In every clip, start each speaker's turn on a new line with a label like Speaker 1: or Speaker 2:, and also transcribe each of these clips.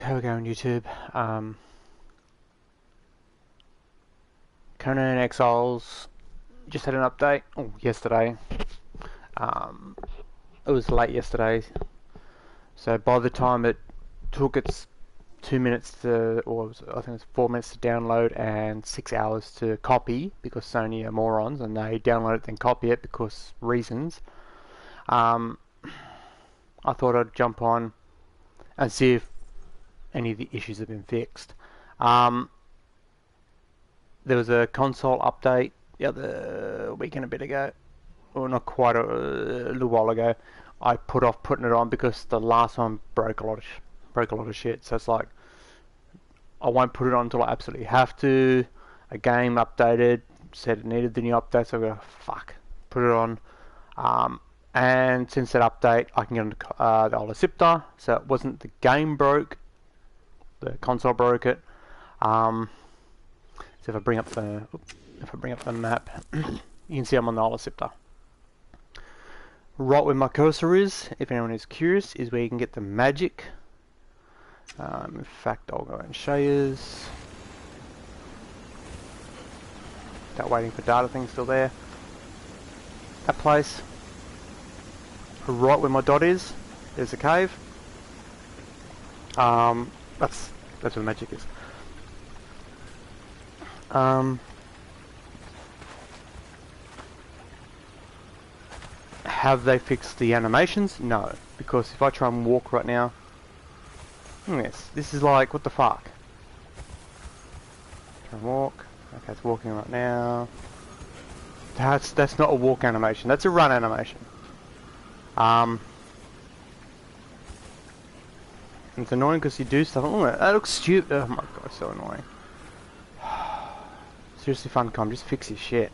Speaker 1: How we going, YouTube? Conan Exiles just had an update. Oh, yesterday. Um, it was late yesterday, so by the time it took its 2 minutes to, or I think it was 4 minutes to download and 6 hours to copy, because Sony are morons and they download it then copy it because reasons. Um, I thought I'd jump on and see if any of the issues have been fixed. There was a console update the other week and a bit ago, or not quite a little while ago. I put off putting it on because the last one broke a lot of shit. So it's like I won't put it on until I absolutely have to. A game updated, said it needed the new update, so I go fuck, put it on. And since that update, I can get on the Olisipta, so it wasn't the game broke, the console broke it. So if I bring up the map, you can see I'm on the Olisipta. Right where my cursor is, if anyone is curious, is where you can get the magic. In fact, I'll go and show you. That waiting for data thing still there. That place. Right where my dot is, there's a cave. That's where the magic is. Have they fixed the animations? No, because if I try and walk right now, yes, this is like, what the fuck? Try and walk. Okay, it's walking right now. That's not a walk animation. That's a run animation. It's annoying because you do stuff. Oh, that looks stupid. Oh my god, so annoying. Seriously, Funcom, just fix your shit.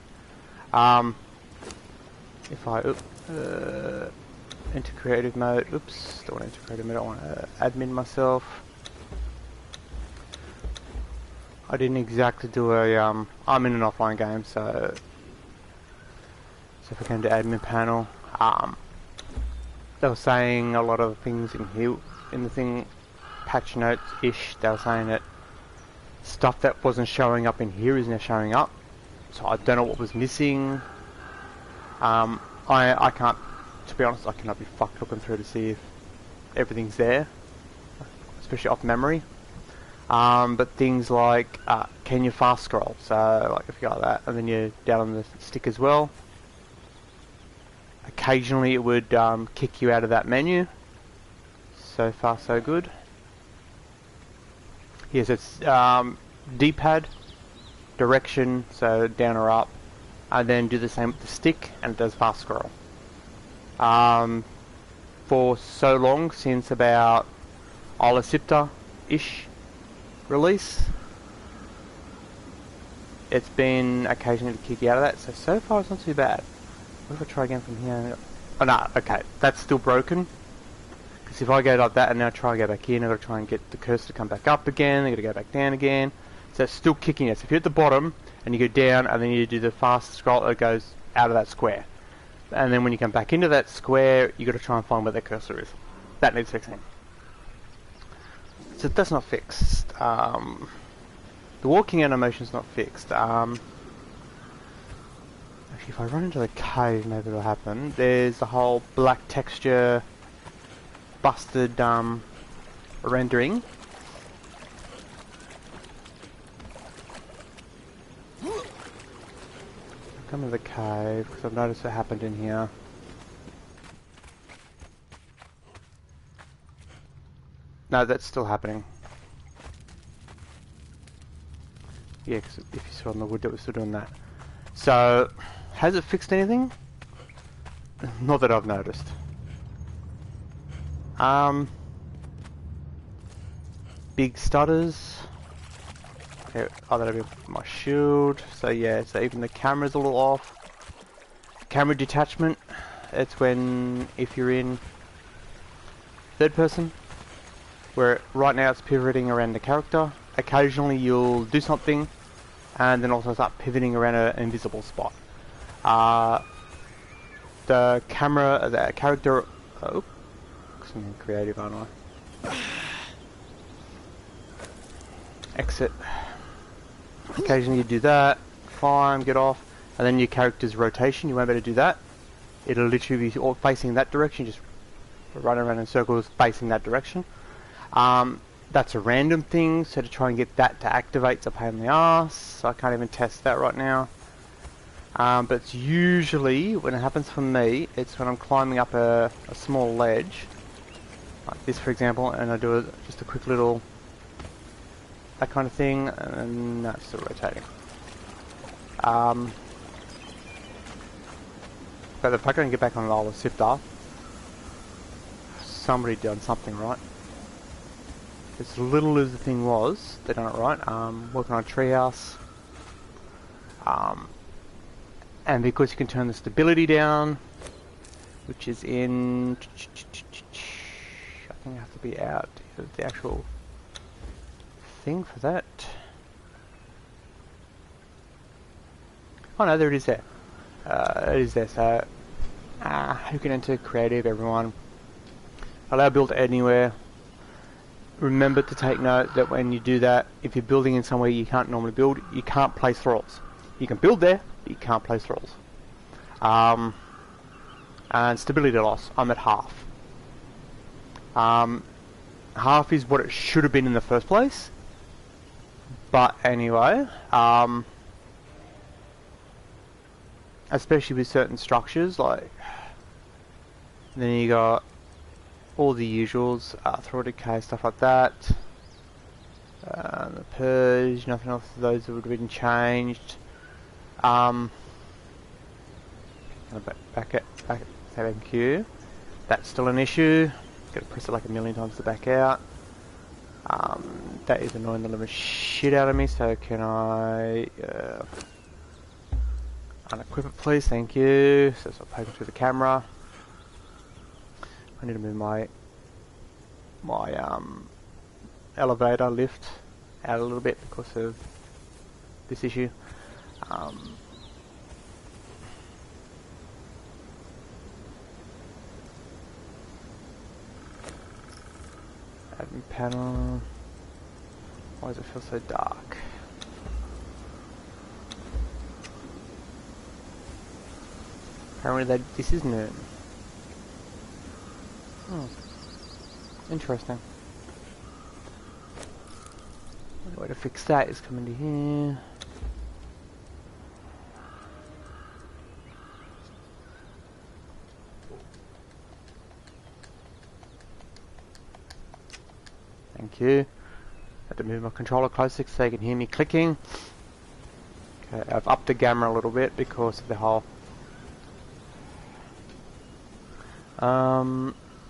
Speaker 1: If I enter creative mode, oops, don't want to enter creative mode. I want to admin myself. I didn't exactly do a I'm in an offline game, so if I go to admin panel, they were saying a lot of things in here in the thing, patch notes ish. They were saying that stuff that wasn't showing up in here is now showing up. So I don't know what was missing. I can't, to be honest, I cannot be fucked looking through to see if everything's there, especially off memory. But things like, can you fast scroll? So like if you got that, and then you're down on the stick as well. Occasionally it would kick you out of that menu. So far so good. Yes, it's D-pad, direction, so down or up, and then do the same with the stick, and it does fast scroll. For so long, since about Olisipta-ish release, it's been occasionally to kick you out of that, so far it's not too bad. What if I try again from here? Oh no, okay, that's still broken. Because if I go like that and now try to go back in, I've got to try and get the cursor to come back up again, I've got to go back down again. So it's still kicking it. So if you're at the bottom and you go down and then you do the fast scroll, it goes out of that square. And then when you come back into that square, you've got to try and find where the cursor is. That needs fixing. So that's not fixed. The walking animation's not fixed. Actually, if I run into the cave, maybe it'll happen. There's the whole black texture busted rendering. Come to the cave because I've noticed it happened in here. No, that's still happening. Yeah, because if you saw on the wood, it was still doing that. So, has it fixed anything? Not that I've noticed. Big stutters. Okay, oh, that'll be my shield. So yeah, so even the camera's a little off. Camera detachment. It's when, if you're in third person, where right now it's pivoting around the character. Occasionally you'll do something, and then also start pivoting around an invisible spot. The camera, the character. Oh, I'm creative, aren't I? exit. Occasionally you do that, climb, get off, and then your character's rotation, you won't be able to do that. It'll literally be all facing that direction, just run around in circles facing that direction. That's a random thing, so to try and get that to activate, it's a pain in the ass, so I can't even test that right now. But it's usually, when it happens for me, it's when I'm climbing up a small ledge, like this for example, and I do just a quick little, that kind of thing, and no, it's still rotating. But if I can get back on the Isle of Sifter, somebody done something right. As little as the thing was, they done it right. Working on a treehouse. And because you can turn the stability down, which is in, I think I have to be out of the actual thing for that. Oh no, there it is there. It is there, so who can enter creative, everyone. Allow build anywhere. Remember to take note that when you do that, if you're building in somewhere you can't normally build, you can't place thralls. You can build there, but you can't place thralls. And stability loss, I'm at half. Half is what it should have been in the first place. But anyway, especially with certain structures, like, then you got all the usuals, throw decay, stuff like that. The purge, nothing else of those that would have been changed. Back at Q. That's still an issue. Gotta press it like a million times to back out. That is annoying the living shit out of me, so can I unequip it please, thank you. So it's not poking through the camera. I need to move my elevator lift out a little bit because of this issue. Admin panel. Why does it feel so dark? Apparently this is new. Oh, interesting. The way to fix that is come into here. Thank you. Had to move my controller closer so they can hear me clicking. Okay, I've upped the gamma a little bit because of the whole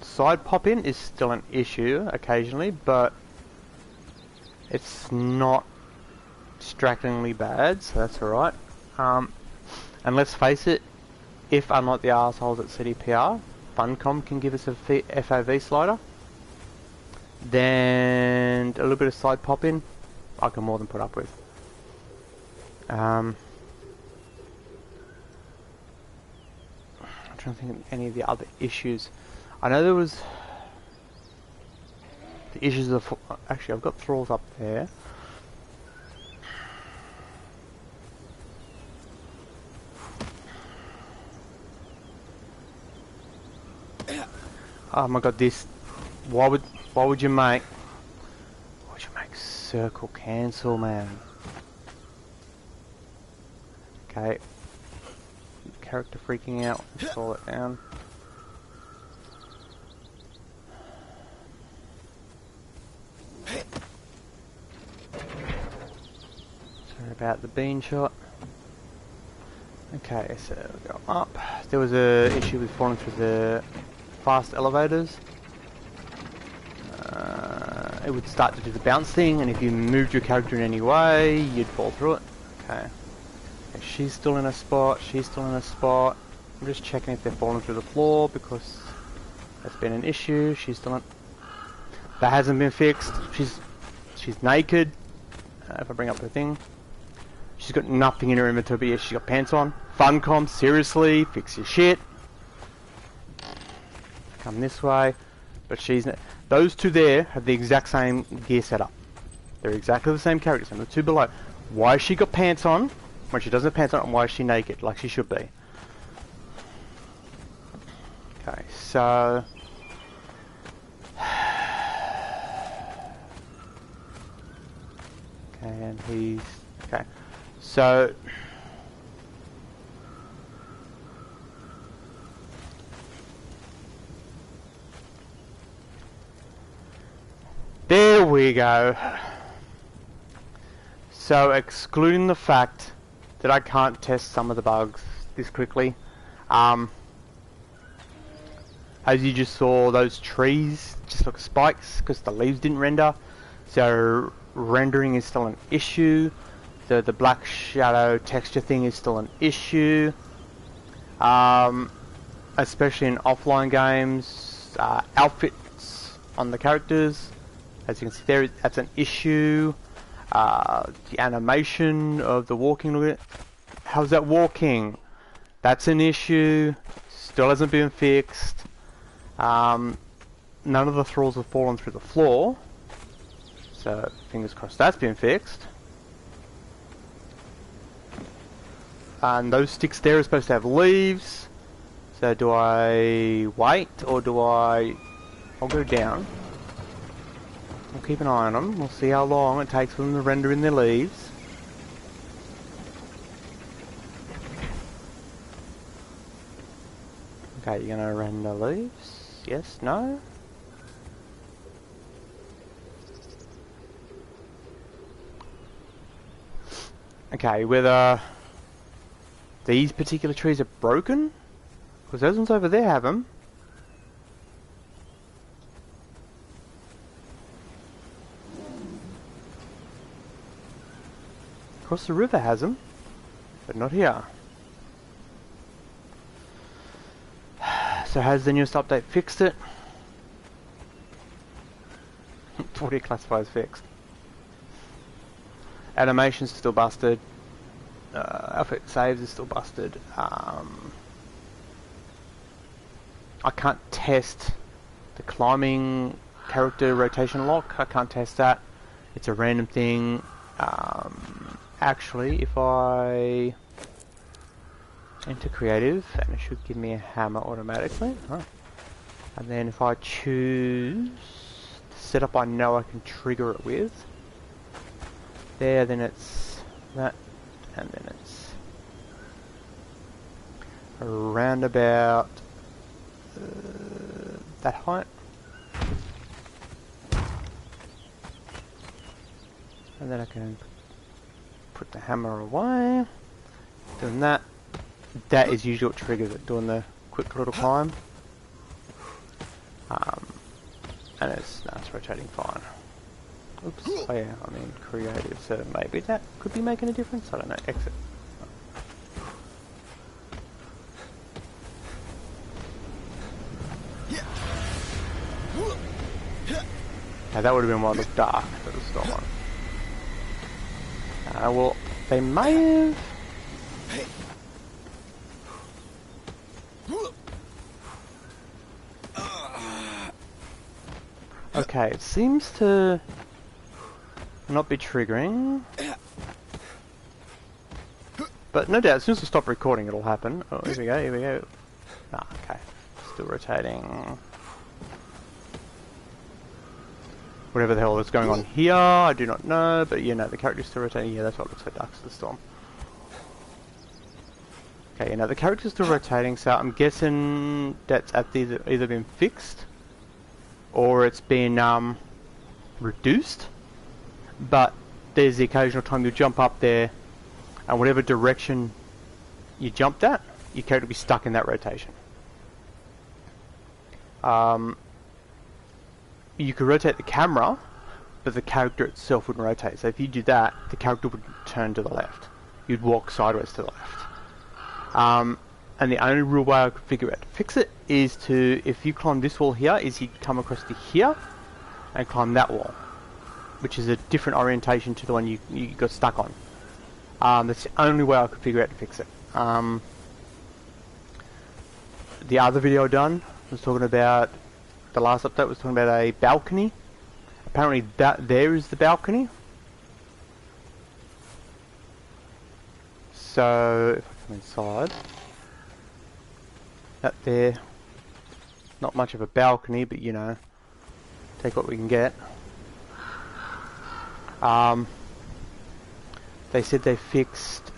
Speaker 1: side pop-in is still an issue occasionally, but it's not distractingly bad, so that's alright. And let's face it, if unlike the arseholes at CDPR, Funcom can give us a FOV slider, then a little bit of side pop-in, I can more than put up with. I'm trying to think of any of the other issues. I know there was the issues of, actually I've got thralls up there. Oh my god, this, why would you make circle cancel, man? Okay, character freaking out, slow it down. Sorry about the bean shot. Okay, so we'll go up. There was a issue with falling through the fast elevators. It would start to do the bounce thing, and if you moved your character in any way, you'd fall through it. Okay. She's still in a spot, she's still in a spot. I'm just checking if they're falling through the floor because that's been an issue. She's still in. That hasn't been fixed. She's naked. If I bring up her thing. She's got nothing in her inventory, but yeah, she's got pants on. Funcom, seriously, fix your shit. Come this way. But she's... Those two there have the exact same gear setup. They're exactly the same characters, and the two below. Why has she got pants on when she doesn't have pants on, and why is she naked like she should be? Okay, so... Okay, and he's... Okay, so... There we go. So, excluding the fact that I can't test some of the bugs this quickly, as you just saw, those trees just look spikes because the leaves didn't render. So, rendering is still an issue. The black shadow texture thing is still an issue. Especially in offline games, outfits on the characters, as you can see there, that's an issue. The animation of the walking, look at it. How's that walking? That's an issue. Still hasn't been fixed. None of the thralls have fallen through the floor. So, fingers crossed that's been fixed. And those sticks there are supposed to have leaves. So do I wait or do I'll go down. We'll keep an eye on them. We'll see how long it takes for them to render in their leaves. Okay, you're gonna render leaves? Yes? No? Okay, whether these particular trees are broken? Because those ones over there have them. Across the river has them, but not here. So has the newest update fixed it? What do you classify as fixed? Animation's still busted. Outfit saves is still busted. I can't test the climbing character rotation lock. I can't test that. It's a random thing. Actually, if I enter creative, and it should give me a hammer automatically. Huh. And then if I choose the setup I know I can trigger it with, there, then it's that, and then it's around about that height. And then I can put the hammer away. Doing that. That is usually what triggers it, doing the quick little climb. And it's rotating fine. Oops. Oh yeah, I mean creative, so maybe that could be making a difference. I don't know. Exit. Now that would have been one that looked dark, but it was still on. Well, they may have. Okay, it seems to not be triggering. But no doubt, as soon as I stop recording, it'll happen. Oh, here we go, here we go. Ah, okay. Still rotating. Whatever the hell is going on here, I do not know, but you know, the character's still rotating. Yeah, that's what looks like Darks of the Storm. Okay, you know, the character's still rotating, so I'm guessing that's either been fixed or it's been reduced. But there's the occasional time you jump up there, and whatever direction you jumped at, your character will be stuck in that rotation. You could rotate the camera, but the character itself wouldn't rotate. So if you do that, the character would turn to the left. You'd walk sideways to the left. And the only real way I could figure out to fix it is to, if you climb this wall here, is you come across to here and climb that wall, which is a different orientation to the one you got stuck on. That's the only way I could figure out to fix it. The other video I done was talking about, the last update was talking about a balcony. Apparently that there is the balcony. So if I come inside, that there, not much of a balcony, but you know, take what we can get. They said they fixed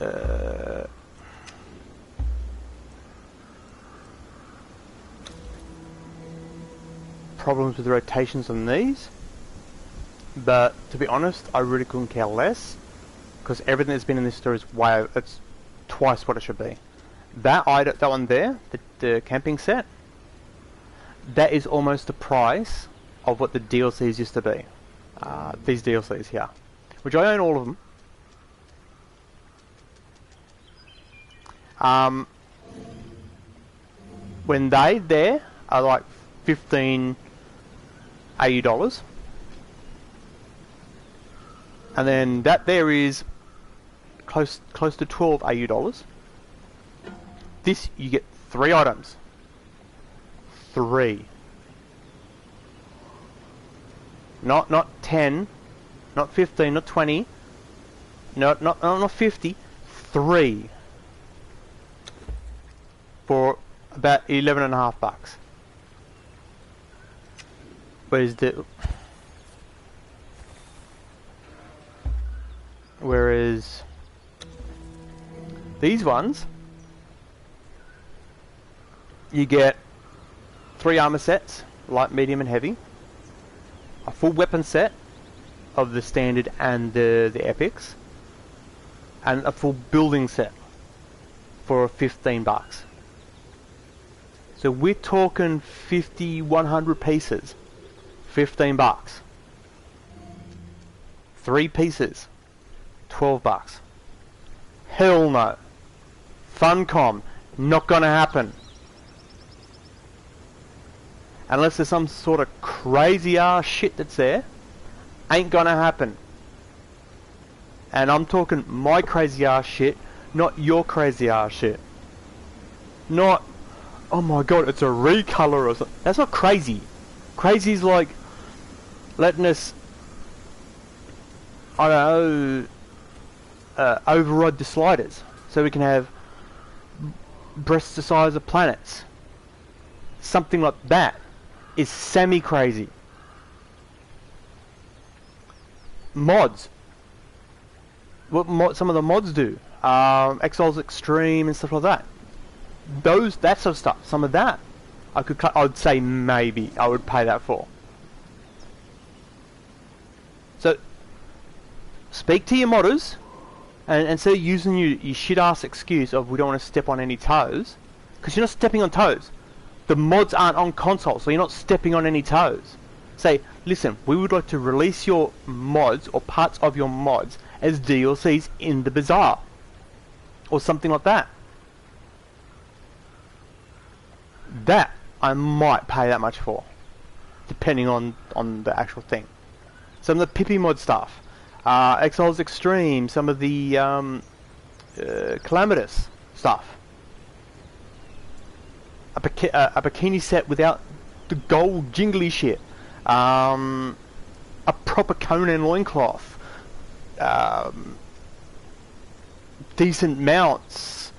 Speaker 1: problems with the rotations on these, but to be honest, I really couldn't care less, because everything that's been in this store is it's twice what it should be. That one there, the camping set, that is almost the price of what the DLCs used to be. These DLCs here, which I own all of them. When they are like 15 $80, and then that there is close to 12 $80. This you get 3 items. 3. Not 10, not 15, not 20, not 50. 3 for about $11.50. Whereas these ones, you get 3 armor sets, light, medium, and heavy. A full weapon set of the standard and the epics, and a full building set for $15. So we're talking 50, 100 pieces. $15. 3 pieces, $12. Hell no. Funcom, not gonna happen. Unless there's some sort of crazy ass shit that's there, ain't gonna happen. And I'm talking my crazy ass shit, not your crazy ass shit. Not, oh my god, it's a recolor or something. That's not crazy. Crazy's like letting us, I don't know, override the sliders so we can have breasts the size of planets. Something like that is semi-crazy. Mods. What some of the mods do. Exiles Extreme and stuff like that. That sort of stuff. Some of that I'd say maybe I would pay that for. So speak to your modders and instead of using your shit ass excuse of we don't want to step on any toes, because you're not stepping on toes. The mods aren't on console, so you're not stepping on any toes. Say, listen, we would like to release your mods or parts of your mods as DLCs in the bazaar, or something like that. That I might pay that much for, depending on the actual thing. Some of the Pippi mod stuff, Exiles Extreme, some of the Calamitous stuff. A bikini set without the gold jingly shit. A proper Conan loincloth. Decent mounts.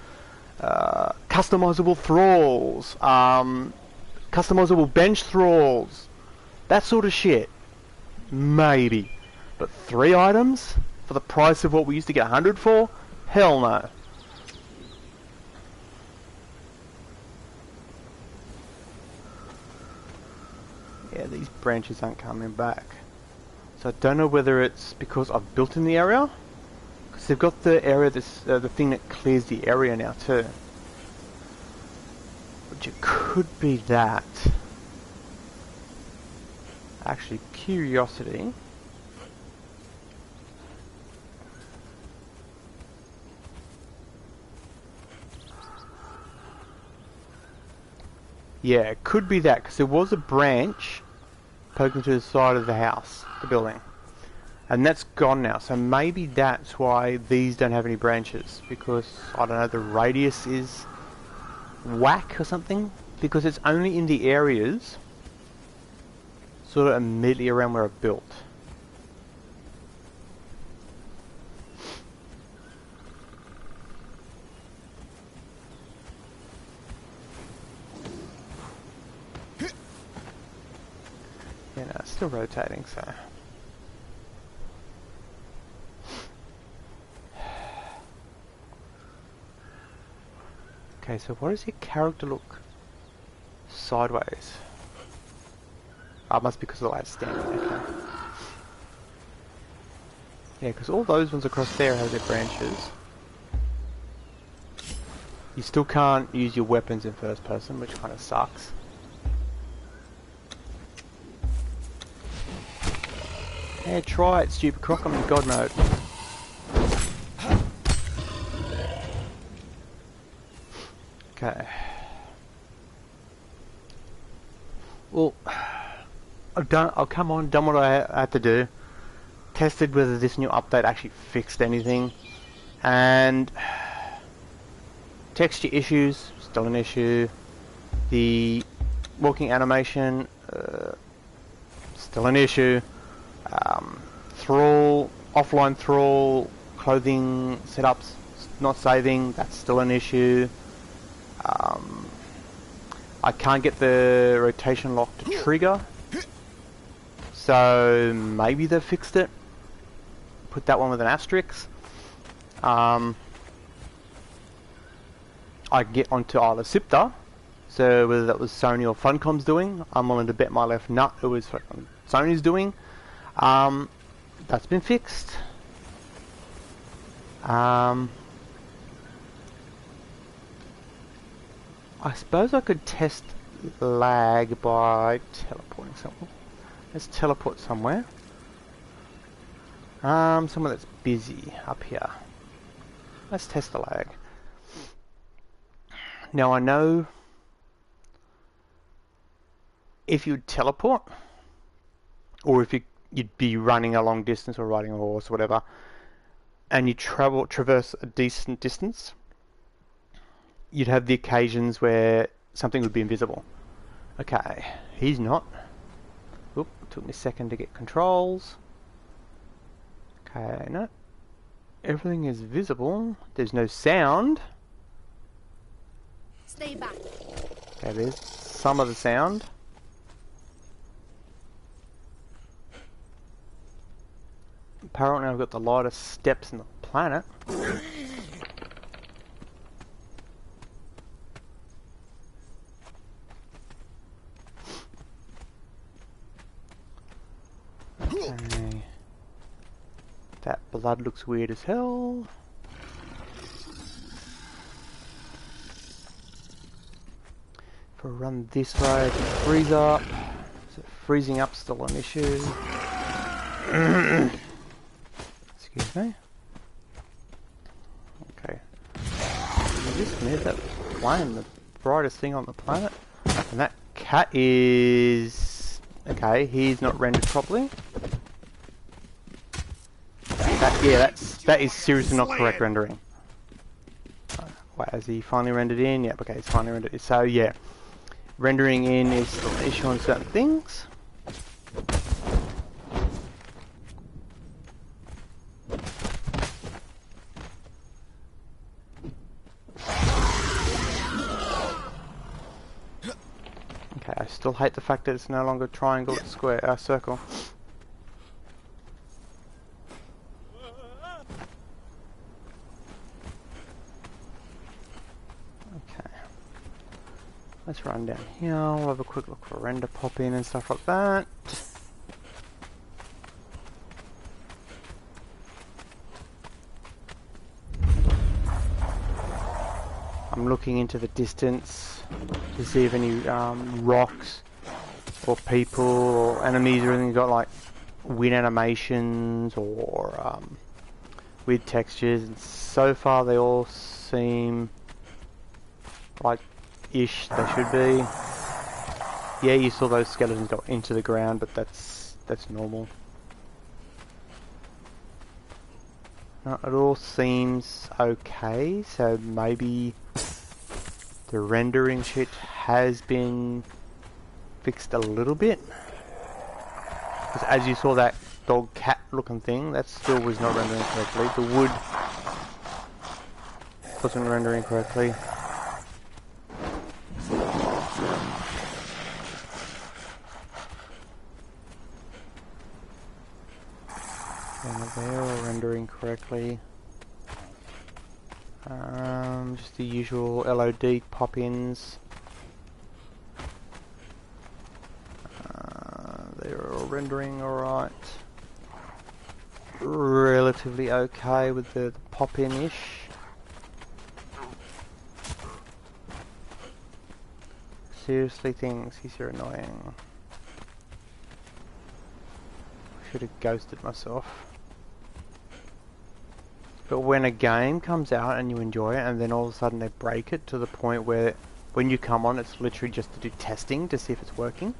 Speaker 1: Customizable thralls. Customizable bench thralls. That sort of shit. Maybe. But 3 items? For the price of what we used to get 100 for? Hell no. Yeah, these branches aren't coming back. So I don't know whether it's because I've built in the area, because they've got the area, the thing that clears the area now too. Which it could be that. Actually, curiosity. Yeah, it could be that, because there was a branch poking to the side of the house, the building. And that's gone now, so maybe that's why these don't have any branches, because, I don't know, the radius is whack or something? Because it's only in the areas sort of immediately around where I built. Yeah, it's still rotating, so. Okay, so why does your character look sideways? Oh, it must be because of the way it's standing. Okay. Yeah, because all those ones across there have their branches. You still can't use your weapons in first person, which kind of sucks. Yeah, try it, stupid croc. I'm in God mode. Okay. Well, I've come on, done what I had to do. Tested whether this new update actually fixed anything. And texture issues, still an issue. The walking animation, still an issue. Thrall, offline thrall, clothing setups not saving, that's still an issue. I can't get the rotation lock to trigger, so maybe they've fixed it. Put that one with an asterisk. I can get onto Isla Sipta, so whether that was Sony or Funcom's doing, I'm willing to bet my left nut it was Sony's doing. That's been fixed. I suppose I could test lag by teleporting somewhere. Let's teleport somewhere. Somewhere that's busy up here. Let's test the lag. Now I know if you'd teleport, or if you'd be running a long distance or riding a horse or whatever, and you traverse a decent distance, you'd have the occasions where something would be invisible. Okay, he's not. Oop, took me a second to get controls. Okay, no. Everything is visible. There's no sound.
Speaker 2: Stay back.
Speaker 1: Okay, there's some of the sound. Apparently I've got the lightest steps in the planet. Okay. That blood looks weird as hell. If I run this way, I can freeze up. So freezing up's still an issue. Excuse me. Okay. You just made that plane the brightest thing on the planet. And that cat is... okay, he's not rendered properly. That is seriously not correct rendering. Wait, has he finally rendered in? Yep, okay, he's finally rendered in. So yeah, rendering in is still an issue on certain things. Okay, I still hate the fact that it's no longer triangle, it's square, circle. Let's run down here, we'll have a quick look for render pop in and stuff like that. I'm looking into the distance to see if any rocks or people or enemies or anything got like weird animations or weird textures, and so far they all seem like ish they should be. Yeah, you saw those skeletons go into the ground, but that's normal. No, it all seems okay, so maybe the rendering shit has been fixed a little bit. Because as you saw that dog cat looking thing, that still was not rendering correctly. The wood wasn't rendering correctly. And they're all rendering correctly. Just the usual LOD pop-ins. They're all rendering alright. Relatively okay with the pop-in-ish. Seriously, things are annoying. Should have ghosted myself. But when a game comes out and you enjoy it and then all of a sudden they break it to the point where when you come on it's literally just to do testing to see if it's working,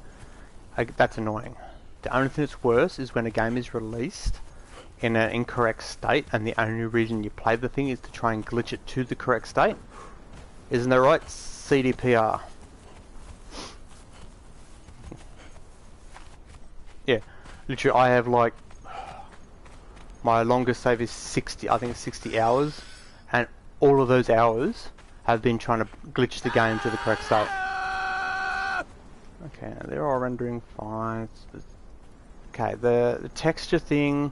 Speaker 1: that's annoying. The only thing that's worse is when a game is released in an incorrect state and the only reason you play the thing is to try and glitch it to the correct state. Isn't that right? CDPR. Yeah, literally I have like, my longest save is 60, I think it's 60 hours, and all of those hours have been trying to glitch the game to the correct state. Okay, they're all rendering fine. Okay, the texture thing,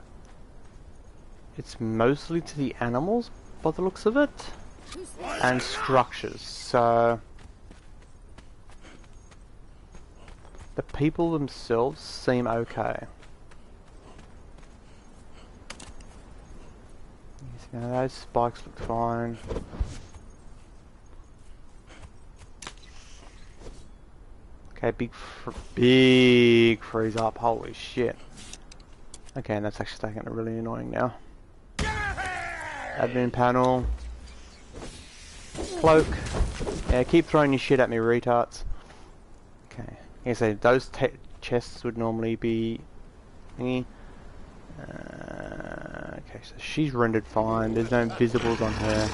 Speaker 1: it's mostly to the animals by the looks of it, and structures, so the people themselves seem okay. Now those spikes look fine. Okay, big freeze up, holy shit. Okay, and that's actually starting to get really annoying now. Admin panel. Cloak. Yeah, keep throwing your shit at me, retards. Okay, yeah, so those chests would normally be thingy. Okay, so she's rendered fine. There's no visibles on her.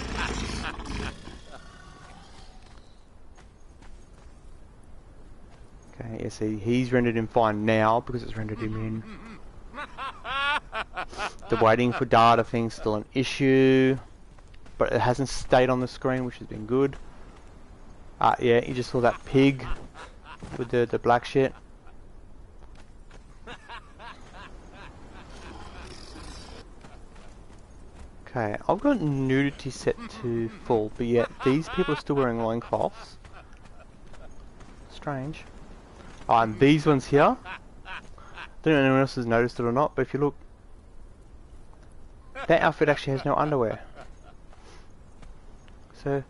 Speaker 1: Okay, yeah, see, he's rendered him fine now because it's rendered him in. The waiting for data thing's still an issue, but it hasn't stayed on the screen, which has been good. Yeah, you just saw that pig with the black shit. Okay, I've got nudity set to full, but yet these people are still wearing loincloths. Strange. Oh, and these ones here, I don't know if anyone else has noticed it or not, but if you look, that outfit actually has no underwear. So,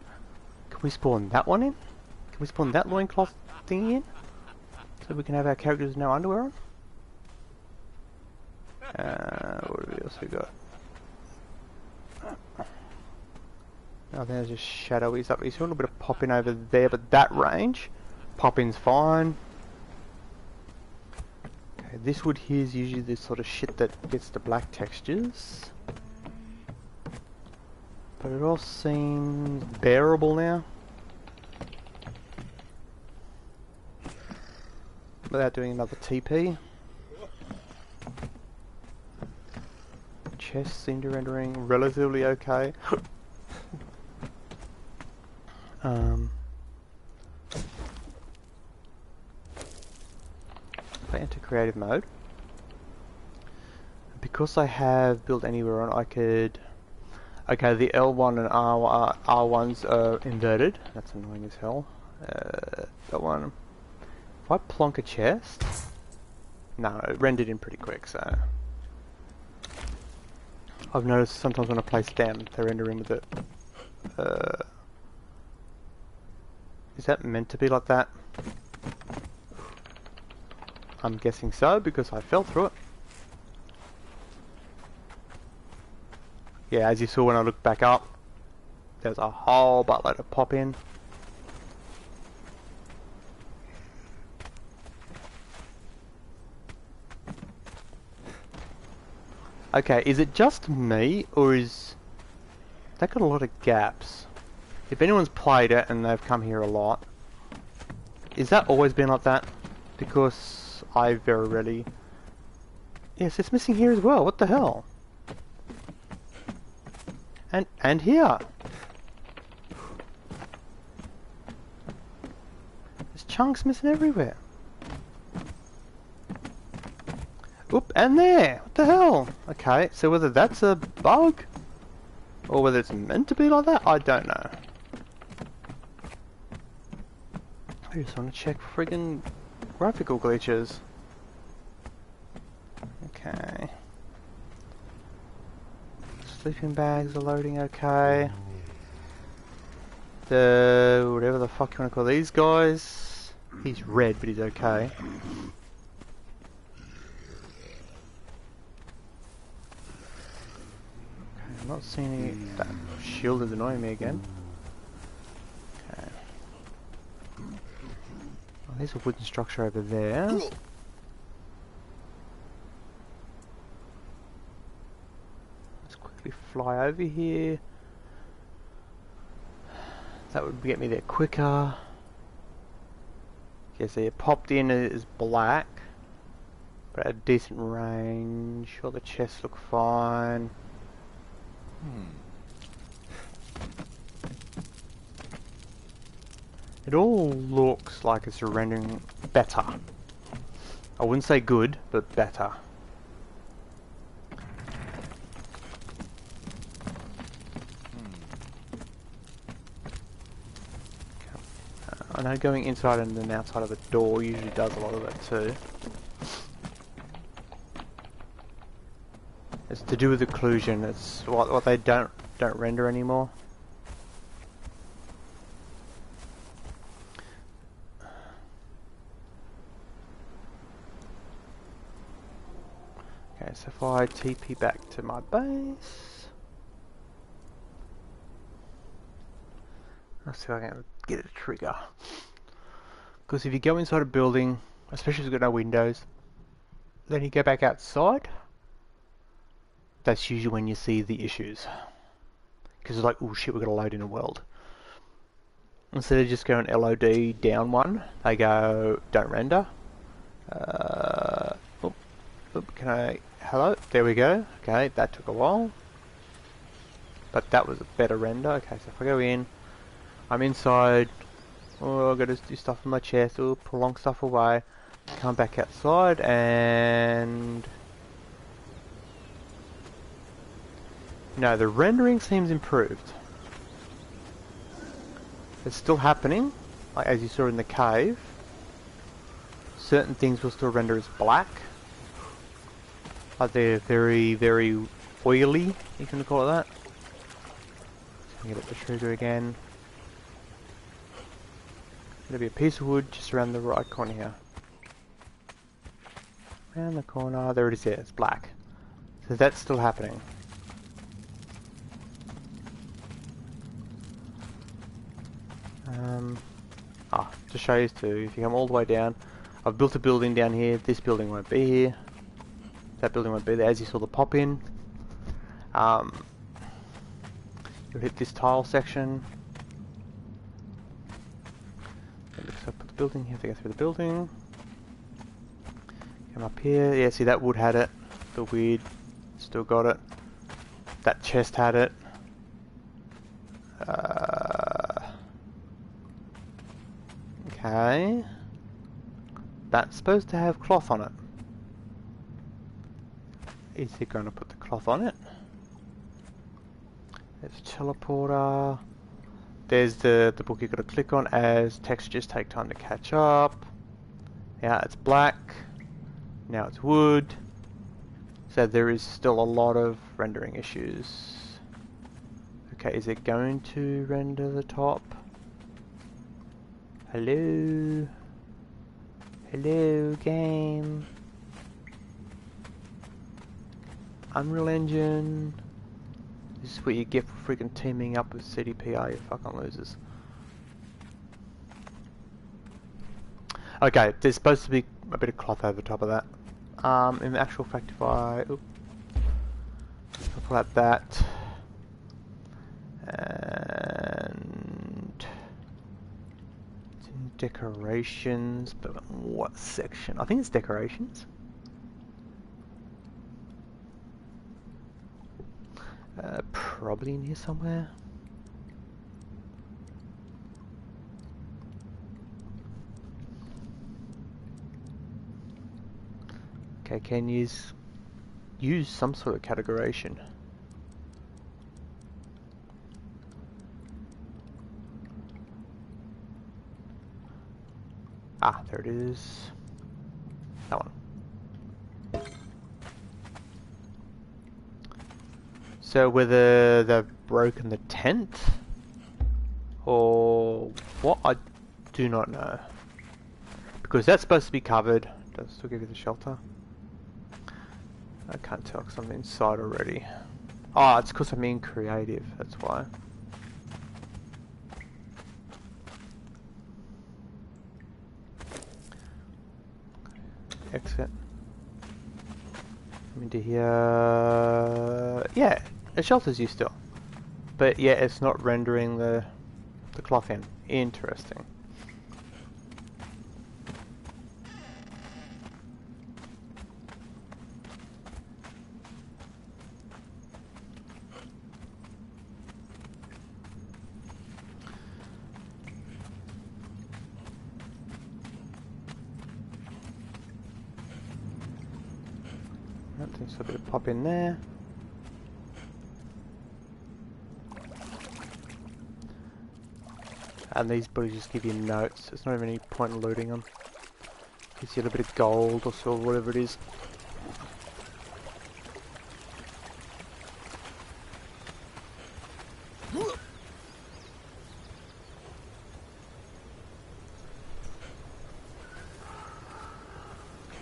Speaker 1: can we spawn that one in? Can we spawn that loincloth thingy in? So we can have our characters with no underwear on? What else we got? Oh, there's just shadowy stuff. You see a little bit of popping over there, but that range, popping's fine. Okay, this wood here is usually the sort of shit that gets the black textures. But it all seems bearable now. Without doing another TP. Chests seem to be rendering relatively okay. If I enter creative mode, because I have build anywhere on, I could. Okay, the L1 and R1s are inverted. That's annoying as hell. That one. If I plonk a chest, no, it rendered in pretty quick. So I've noticed sometimes when I place them, they render in with it. Is that meant to be like that? I'm guessing so, because I fell through it. Yeah, as you saw when I looked back up, there's a whole buttload of pop in. Okay, is it just me, or is that got a lot of gaps? If anyone's played it and they've come here a lot, is that always been like that? Because I very rarely... Yes, it's missing here as well, what the hell? And here! There's chunks missing everywhere. Oop, and there! What the hell? Okay, so whether that's a bug, or whether it's meant to be like that, I don't know. I just want to check friggin' graphical glitches. Okay. Sleeping bags are loading okay. The whatever the fuck you want to call these guys. He's red, but he's okay. I'm not seeing any. That shield is annoying me again. Okay. Oh, there's a wooden structure over there. Let's quickly fly over here. That would get me there quicker. Okay, so it popped in as black, but at a decent range. All the chests look fine. It all looks like it's rendering better. I wouldn't say good, but better. I know going inside and then outside of a door usually does a lot of it too. It's to do with occlusion. It's what they don't render anymore. Okay, so if I TP back to my base, let's see if I can get a trigger. Because if you go inside a building, especially if it's got no windows, then you go back outside, that's usually when you see the issues. Because it's like, oh shit, we've got to load in a world. Instead of just going LOD down one, they go, don't render. Can I, hello, there we go. Okay, that took a while. But that was a better render. Okay, so if I go in, I'm inside. Oh, I've got to do stuff in my chest. Oh, prolong stuff away. Come back outside and... No, the rendering seems improved. It's still happening, like as you saw in the cave. Certain things will still render as black. But they're very, very oily, you can call it that. So get up the trigger again. There'll be a piece of wood just around the right corner here. Around the corner, there it is, there, it's black. So that's still happening. To show you too, if you come all the way down, I've built a building down here, this building won't be here. That building won't be there, as you saw the pop in. You'll hit this tile section. It looks like the building, you have to go through the building. Come up here, yeah, see that wood had it. The weird, still got it. That chest had it. Okay. That's supposed to have cloth on it. Is he going to put the cloth on it? There's a teleporter. There's the book you've got to click on as textures take time to catch up. Now it's black. Now it's wood. So there is still a lot of rendering issues. Okay, is it going to render the top? Hello? Hello, game? Unreal Engine. This is what you get for freaking teaming up with CDPR, you fucking losers. Okay, there's supposed to be a bit of cloth over top of that. In actual fact, if I pull out that, and it's in decorations, but what section? I think it's decorations. Probably in here somewhere. Okay, Okay, can use some sort of categorization. Ah, there it is. That one. So whether they've broken the tent or what, I do not know. Because that's supposed to be covered. Does it still give you the shelter? I can't tell because I'm inside already. Oh, it's because I'm in creative, that's why. Exit. I'm into here. Yeah, it shelters you still. But yeah, it's not rendering the cloth in. Interesting. I think so, a bit of pop in there. And these buddies just give you notes. There's not even any point in looting them. Gives you a little bit of gold or silver, whatever it is.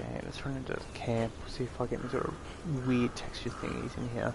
Speaker 1: Okay, let's run into the camp. See if I get any sort of weird texture thingies in here.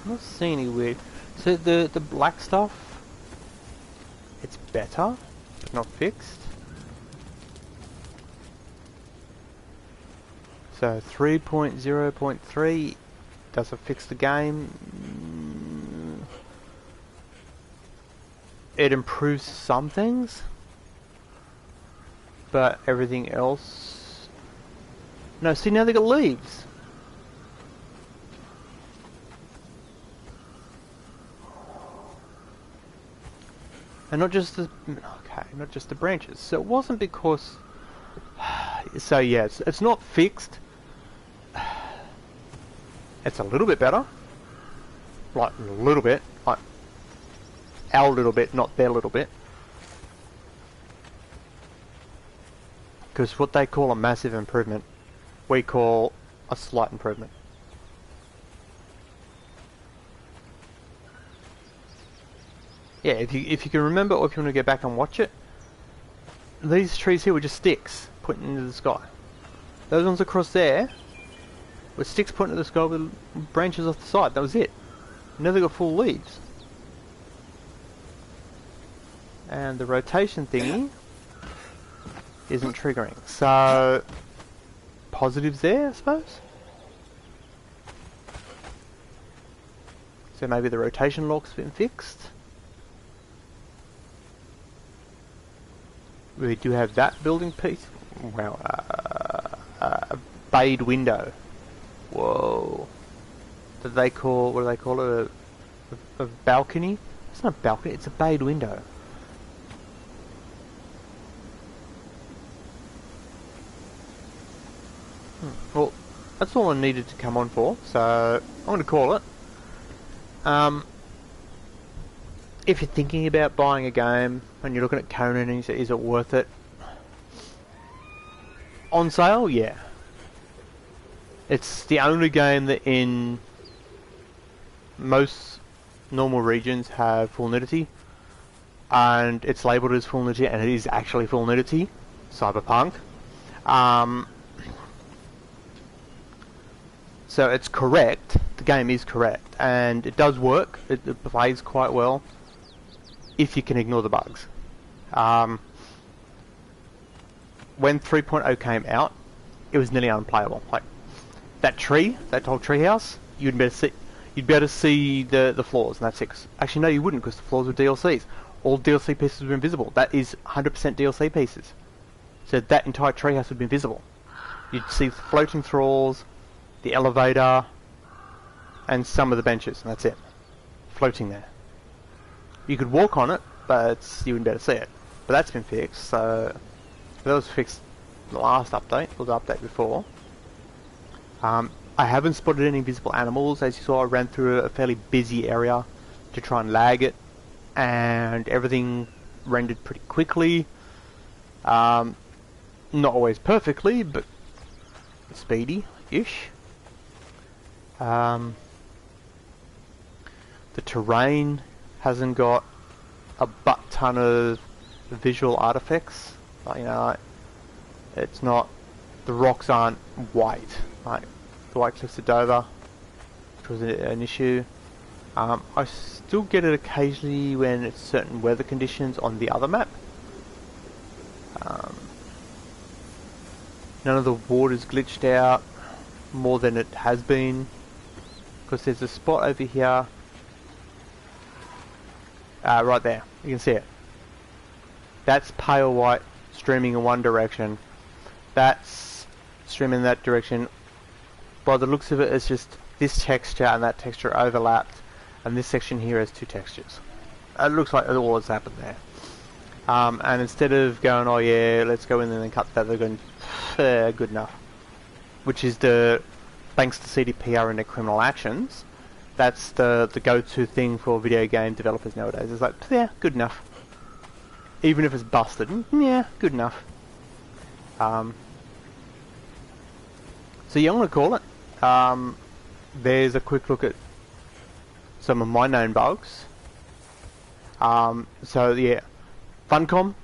Speaker 1: I'm not seeing any weird. So the black stuff, it's better, but not fixed. So 3.0.3 does it fix the game? It improves some things, but everything else. No, see now they got leaves. And not just the, okay, not just the branches. So it wasn't because, so yeah, it's not fixed. It's a little bit better. Like, a little bit. Like, our little bit, not their little bit. Because what they call a massive improvement, we call a slight improvement. Yeah, if you can remember, or if you want to go back and watch it, these trees here were just sticks pointing into the sky. Those ones across there were sticks pointing to the sky with branches off the side. That was it. Now they got full leaves. And the rotation thingy isn't triggering. So, positives there, I suppose? So maybe the rotation lock's been fixed. We do have that building piece. Wow, a bayed window. Whoa. What do they call it? A balcony? It's not a balcony, it's a bayed window. Well, that's all I needed to come on for, so I'm going to call it. If you're thinking about buying a game and you're looking at Conan and you say, is it worth it? On sale, yeah. It's the only game that in most normal regions have full nudity, and it's labelled as full nudity, and it is actually full nudity. Cyberpunk. So it's correct. The game is correct, and it does work. It plays quite well if you can ignore the bugs. When 3.0 came out, it was nearly unplayable. Like that tree, that whole tree house, you'd be able to see the floors, and that's it. Actually, no, you wouldn't, because the floors were DLCs. All DLC pieces were invisible. That is 100% DLC pieces. So that entire treehouse would be invisible. You'd see the floating thralls, the elevator, and some of the benches, and that's it. Floating there. You could walk on it, but you wouldn't be able to see it. But that's been fixed, so that was fixed in the last update, or the update before. I haven't spotted any invisible animals. As you saw, I ran through a fairly busy area to try and lag it, and everything rendered pretty quickly. Not always perfectly, but speedy-ish. The terrain hasn't got a butt-ton of visual artifacts. Like, you know, it's not... The rocks aren't white, like the White Cliffs of Dover, which was an issue. I still get it occasionally when it's certain weather conditions on the other map. None of the water's glitched out more than it has been, because there's a spot over here, right there, you can see it. That's pale white streaming in one direction, that's streaming in that direction. By the looks of it, it's just this texture and that texture overlapped, and this section here has two textures. It looks like all that's happened there. And instead of going, oh yeah, let's go in and then cut that, they're going, good enough. Which is the, thanks to CDPR and their criminal actions, that's the go-to thing for video game developers nowadays. It's like, yeah, good enough. Even if it's busted, yeah, good enough. So yeah, I'm going to call it. There's a quick look at some of my known bugs. So yeah, Funcom,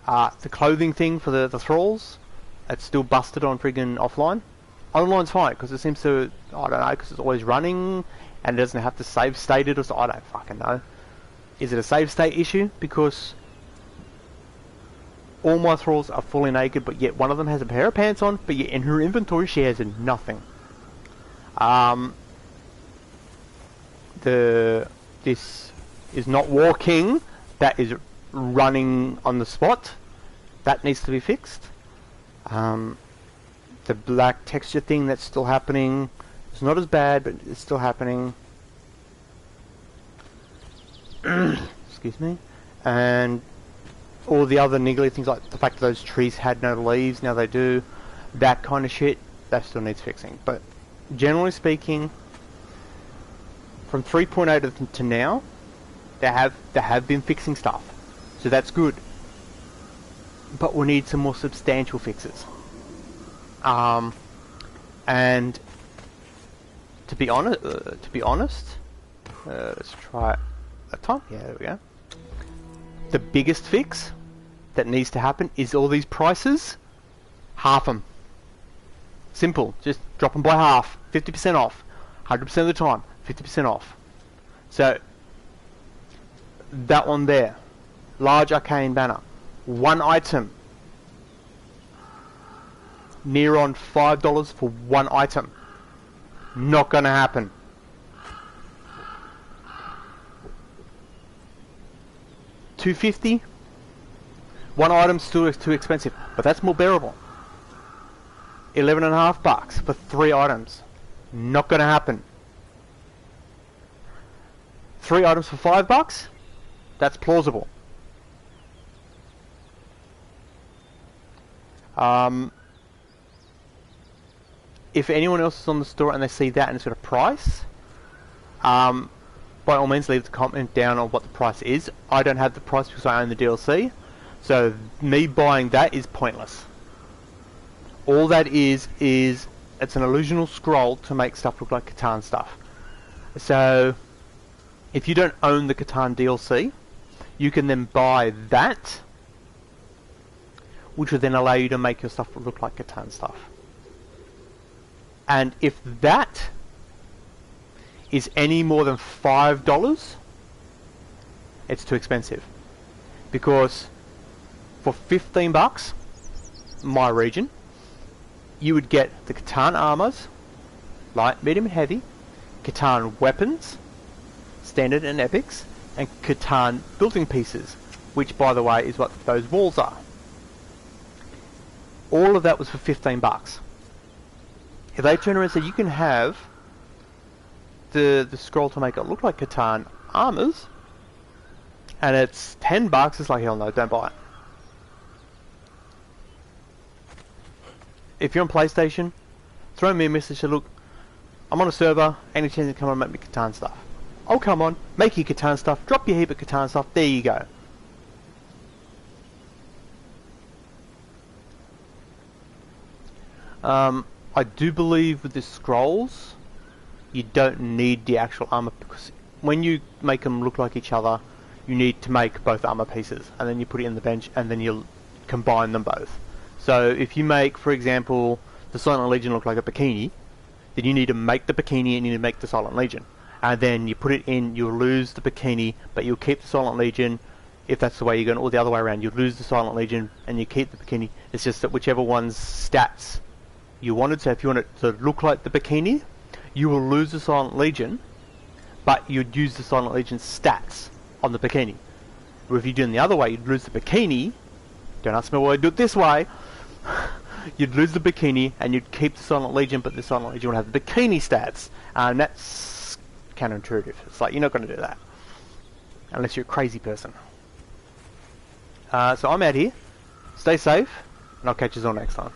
Speaker 1: the clothing thing for the thralls, it's still busted on friggin' offline. Online's fine, because it seems to, I don't know, because it's always running, and it doesn't have to save state it, or so, I don't fucking know. Is it a save state issue? Because all my thralls are fully naked, but yet one of them has a pair of pants on, but yet in her inventory she has nothing. This is not walking, that is running on the spot. That needs to be fixed. The black texture thing that's still happening, it's not as bad, but it's still happening. Excuse me. And all the other niggly things, like the fact that those trees had no leaves, now they do. That kind of shit, that still needs fixing. But generally speaking, from 3.0 to now, they have been fixing stuff, so that's good. But we need some more substantial fixes. And to be honest, let's try a time. Yeah, there we go. The biggest fix that needs to happen is all these prices, half them. Simple, just drop them by half, 50% off, 100% of the time, 50% off. So that one there, large arcane banner, one item, near on $5 for one item. Not gonna happen. $2.50. One item's still too expensive, but that's more bearable. $11.50 for 3 items. Not gonna happen. 3 items for $5. That's plausible. If anyone else is on the store and they see that and it's got a price, by all means leave the comment down on what the price is. I don't have the price because I own the DLC, so me buying that is pointless. All that is it's an illusional scroll to make stuff look like Catan stuff. So if you don't own the Catan DLC, you can then buy that, which will then allow you to make your stuff look like Catan stuff. And if that is any more than $5, it's too expensive. Because for 15 bucks, my region, you would get the Catan armors, light, medium, and heavy, Catan weapons, standard and epics, and Catan building pieces, which by the way is what those walls are. All of that was for 15 bucks. If they turn around and say you can have the scroll to make it look like Catan armors, and it's 10 bucks, it's like, hell no, don't buy it. If you're on PlayStation, throw me a message, say, look, I'm on a server, any chance to come on and make me Catan stuff? Oh, come on, make your Catan stuff, drop your heap of Catan stuff, there you go. I do believe with the scrolls, you don't need the actual armor, because when you make them look like each other, you need to make both armor pieces, and then you put it in the bench, and then you'll combine them both. So if you make, for example, the Silent Legion look like a bikini, then you need to make the bikini and you need to make the Silent Legion. And then you put it in, you'll lose the bikini, but you'll keep the Silent Legion, if that's the way you're going, or the other way around, you'll lose the Silent Legion and you keep the bikini. It's just that whichever one's stats you wanted. So if you want it to look like the bikini, you will lose the Silent Legion, but you'd use the Silent Legion's stats on the bikini. Or if you're doing the other way, you'd lose the bikini. Don't ask me why I do it this way. You'd lose the bikini and you'd keep the Silent Legion, but the Silent Legion would have the bikini stats, and that's counterintuitive. It's like, you're not going to do that unless you're a crazy person. So I'm out here. Stay safe, and I'll catch you all next time.